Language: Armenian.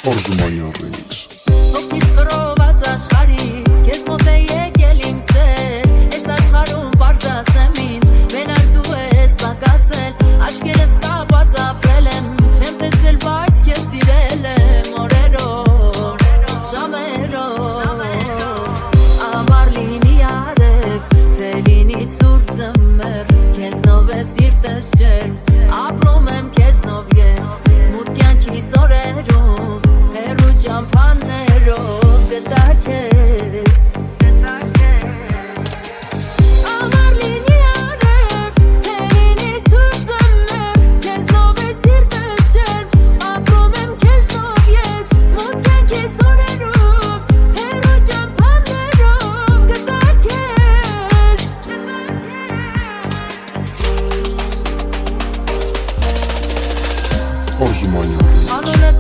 Արզումանյան remix Հոգիս խռոված աշխարհից Քեզ մոտ է եկել իմ սեր Այս աշխարհում պարզ ասեմ ինձ Մենակ դու ես պակասել Աչքերս կապած ապրել եմ Չեմ տեսել բայց քեզ սիրել եմ Օրերով, ժամերով Ամառ լինի արև Թե լինի ցուրտ ձմեռ Քեզնով է սիրտս շերմ Ապրում եմ քեզնով ես Մութ կյանքիս օրերում Հեռու ճամփաներով գտա քեզ Ամառ լինի արև Թե լինի ցուրտ ձմեռ Քեզնով է սիրտս շերմ Ապրում եմ քեզնով ես Մութ կյանքիս օրերում Հեռու ճամփաներով գտա քեզ Արզումանյան remix Անունը